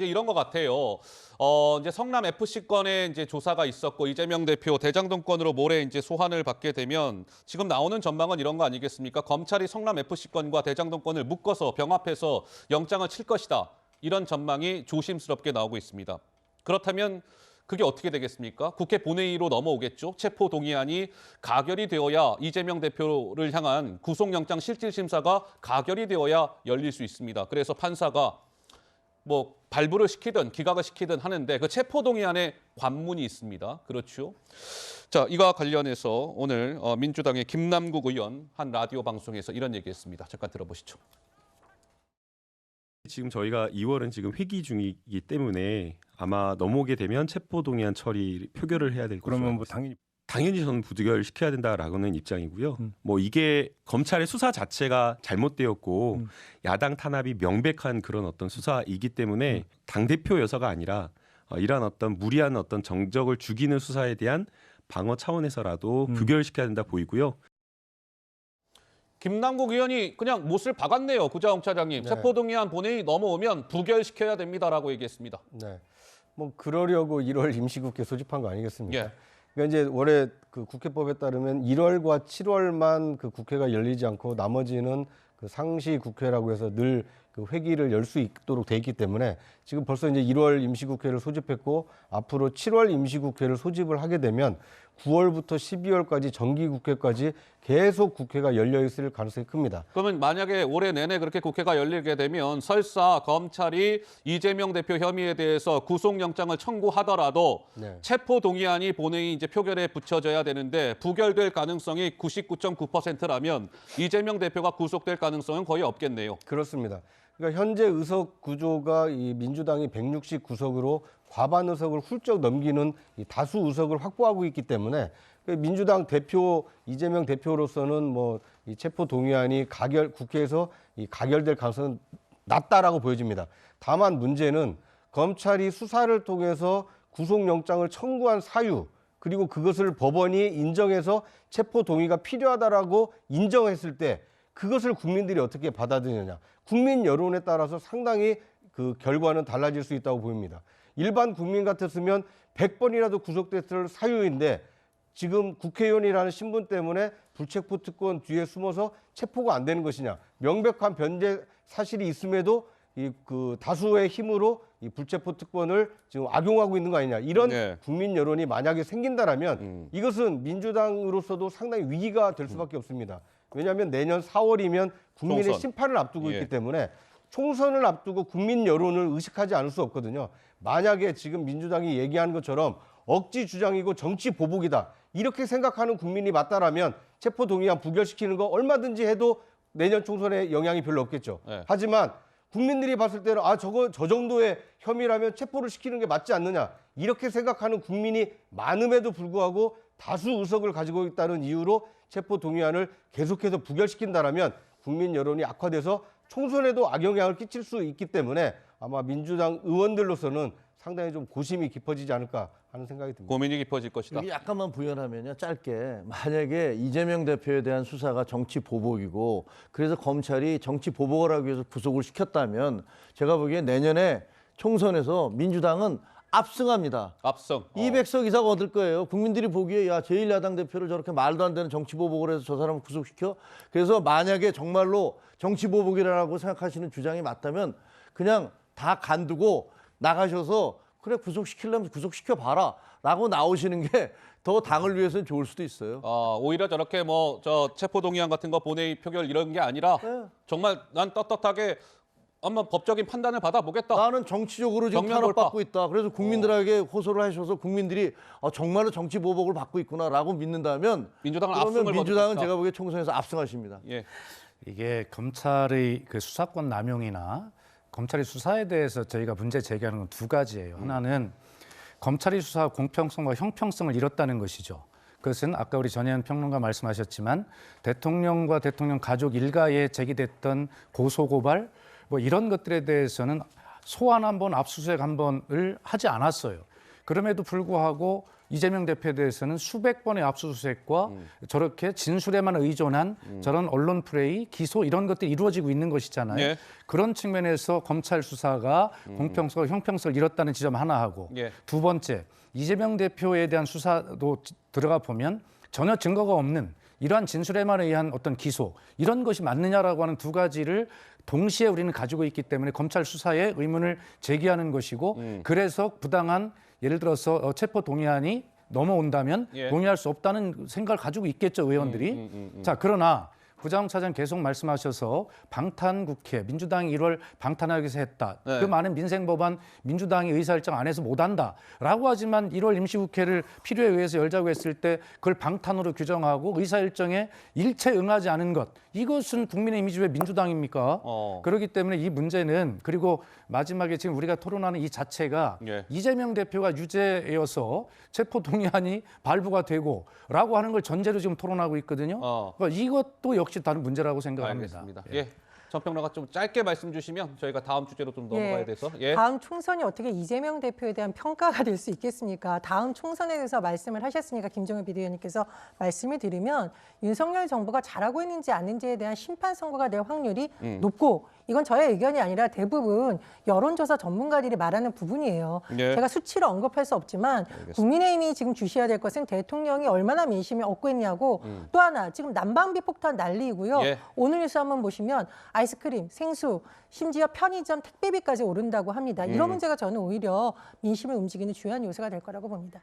이제 이런 것 같아요. 이제 성남 FC 건에 이제 조사가 있었고 이재명 대표 대장동 건으로 모레 이제 소환을 받게 되면 지금 나오는 전망은 이런 거 아니겠습니까? 검찰이 성남 FC 건과 대장동 건을 묶어서 병합해서 영장을 칠 것이다. 이런 전망이 조심스럽게 나오고 있습니다. 그렇다면 그게 어떻게 되겠습니까? 국회 본회의로 넘어오겠죠. 체포동의안이 가결이 되어야 이재명 대표를 향한 구속영장 실질심사가 가결이 되어야 열릴 수 있습니다. 그래서 판사가 뭐 발부를 시키든 기각을 시키든 하는데 그 체포동의안에 관문이 있습니다. 그렇죠. 자, 이와 관련해서 오늘 민주당의 김남국 의원 한 라디오 방송에서 이런 얘기했습니다. 잠깐 들어보시죠. 지금 저희가 2월은 지금 회기 중이기 때문에 아마 넘어오게 되면 체포동의안 처리 표결을 해야 될 것으로 그러면 뭐 알고 있습니다. 당연히 저는 부결 시켜야 된다라고는 입장이고요. 뭐 이게 검찰의 수사 자체가 잘못되었고 야당 탄압이 명백한 그런 어떤 수사이기 때문에 당 대표 여서가 아니라 이러한 어떤 무리한 어떤 정적을 죽이는 수사에 대한 방어 차원에서라도 부결시켜야 된다 보이고요. 김남국 의원이 그냥 못을 박았네요. 구자홍 차장님. 네. 체포동의안 본회의 넘어오면 부결시켜야 됩니다라고 얘기했습니다. 네. 뭐 그러려고 1월 임시국회 소집한 거 아니겠습니까? 예. 그러니까 이제 올해 그 국회법에 따르면 1월과 7월만 그 국회가 열리지 않고 나머지는 그 상시 국회라고 해서 늘 그 회기를 열 수 있도록 돼 있기 때문에 지금 벌써 이제 1월 임시국회를 소집했고 앞으로 7월 임시국회를 소집을 하게 되면 9월부터 12월까지 정기국회까지 계속 국회가 열려 있을 가능성이 큽니다. 그러면 만약에 올해 내내 그렇게 국회가 열리게 되면 설사 검찰이 이재명 대표 혐의에 대해서 구속영장을 청구하더라도 네. 체포동의안이 본회의 이제 표결에 붙여져야 되는데 부결될 가능성이 99.9%라면 이재명 대표가 구속될 가능성은 거의 없겠네요. 그렇습니다. 그러니까 현재 의석 구조가 이 민주당이 169석으로 과반 의석을 훌쩍 넘기는 이 다수 의석을 확보하고 있기 때문에 민주당 대표 이재명 대표로서는 뭐 이 체포 동의안이 국회에서 이 가결될 가능성은 낮다라고 보여집니다. 다만 문제는 검찰이 수사를 통해서 구속영장을 청구한 사유 그리고 그것을 법원이 인정해서 체포 동의가 필요하다라고 인정했을 때 그것을 국민들이 어떻게 받아들이느냐. 국민 여론에 따라서 상당히 그 결과는 달라질 수 있다고 보입니다. 일반 국민 같았으면 100번이라도 구속됐을 사유인데 지금 국회의원이라는 신분 때문에 불체포 특권 뒤에 숨어서 체포가 안 되는 것이냐. 명백한 변제 사실이 있음에도 이 그 다수의 힘으로 이 불체포 특권을 지금 악용하고 있는 거 아니냐. 이런 네. 국민 여론이 만약에 생긴다라면 이것은 민주당으로서도 상당히 위기가 될 수밖에 없습니다. 왜냐하면 내년 4월이면 국민의 총선. 심판을 앞두고 예. 있기 때문에 총선을 앞두고 국민 여론을 의식하지 않을 수 없거든요. 만약에 지금 민주당이 얘기하는 것처럼 억지 주장이고 정치 보복이다. 이렇게 생각하는 국민이 맞다라면 체포동의안 부결시키는 거 얼마든지 해도 내년 총선에 영향이 별로 없겠죠. 네. 하지만 국민들이 봤을 때는 저 정도의 혐의라면 체포를 시키는 게 맞지 않느냐. 이렇게 생각하는 국민이 많음에도 불구하고 다수 의석을 가지고 있다는 이유로 체포동의안을 계속해서 부결시킨다라면 국민 여론이 악화돼서 총선에도 악영향을 끼칠 수 있기 때문에 아마 민주당 의원들로서는 상당히 좀 고심이 깊어지지 않을까 하는 생각이 듭니다. 고민이 깊어질 것이다. 이게 약간만 부연하면요, 짧게 만약에 이재명 대표에 대한 수사가 정치 보복이고 그래서 검찰이 정치 보복을 하기 위해서 구속을 시켰다면 제가 보기에 내년에 총선에서 민주당은 압승합니다. 압승. 200석 이상 얻을 거예요. 국민들이 보기에 야 제1야당 대표를 저렇게 말도 안 되는 정치 보복을 해서 저 사람을 구속시켜? 그래서 만약에 정말로 정치 보복이라고 생각하시는 주장이 맞다면 그냥 다 간두고 나가셔서 그래 구속시키려면 구속시켜봐라 라고 나오시는 게 더 당을 위해서는 좋을 수도 있어요. 오히려 저렇게 뭐 저 체포동의안 같은 거 본회의 표결 이런 게 아니라 네. 정말 난 떳떳하게 한번 법적인 판단을 받아보겠다. 나는 정치적으로 지금 정면 돌파. 탄압받고 있다. 그래서 국민들에게 호소를 하셔서 국민들이 정말로 정치 보복을 받고 있구나라고 믿는다면 민주당은 그러면 압승을 민주당은 거둘 제가 보기에 총선에서 압승하십니다. 예. 이게 검찰의 그 수사권 남용이나 검찰의 수사에 대해서 저희가 문제 제기하는 건 두 가지예요. 하나는 검찰의 수사 공평성과 형평성을 잃었다는 것이죠. 그것은 아까 우리 전혜연 평론가 말씀하셨지만 대통령과 대통령 가족 일가에 제기됐던 고소고발 뭐 이런 것들에 대해서는 소환 한 번, 압수수색 한 번을 하지 않았어요. 그럼에도 불구하고 이재명 대표에 대해서는 수백 번의 압수수색과 저렇게 진술에만 의존한 저런 언론 플레이, 기소 이런 것들이 이루어지고 있는 것이잖아요. 예. 그런 측면에서 검찰 수사가 공평성과 형평성을 잃었다는 지점 하나 하고 예. 두 번째, 이재명 대표에 대한 수사도 들어가 보면 전혀 증거가 없는 이러한 진술에만 의한 어떤 기소 이런 것이 맞느냐라고 하는 두 가지를 동시에 우리는 가지고 있기 때문에 검찰 수사에 의문을 제기하는 것이고 그래서 부당한 예를 들어서 체포 동의안이 넘어온다면 예. 동의할 수 없다는 생각을 가지고 있겠죠, 의원들이. 자, 그러나 구자영 차장 계속 말씀하셔서 방탄국회, 민주당이 1월 방탄하기 위해서 했다. 네. 그 많은 민생법안 민주당이 의사일정 안 해서 못한다라고 하지만 1월 임시국회를 필요에 의해서 열자고 했을 때 그걸 방탄으로 규정하고 의사일정에 일체 응하지 않은 것. 이것은 국민의힘이지 왜 민주당입니까? 그렇기 때문에 이 문제는 그리고 마지막에 지금 우리가 토론하는 이 자체가 예. 이재명 대표가 유죄여서 체포동의안이 발부가 되고라고 하는 걸 전제로 지금 토론하고 있거든요. 그러니까 이것도 역시 다른 문제라고 생각합니다. 알겠습니다. 예. 전평론가 좀 짧게 말씀 주시면 저희가 다음 주제로 좀 넘어가야 돼서. 예. 다음 총선이 어떻게 이재명 대표에 대한 평가가 될 수 있겠습니까? 다음 총선에 대해서 말씀을 하셨으니까 김종현 비대위원님께서 말씀을 드리면 윤석열 정부가 잘하고 있는지 아닌지에 대한 심판 선고가 될 확률이 높고 이건 저의 의견이 아니라 대부분 여론조사 전문가들이 말하는 부분이에요. 예. 제가 수치로 언급할 수 없지만 국민의힘이 지금 주시해야 될 것은 대통령이 얼마나 민심이 얻고 있냐고 또 하나 지금 난방비 폭탄 난리이고요. 예. 오늘 뉴스 한번 보시면 아이스크림, 생수, 심지어 편의점 택배비까지 오른다고 합니다. 이런 문제가 저는 오히려 민심을 움직이는 주요한 요소가 될 거라고 봅니다.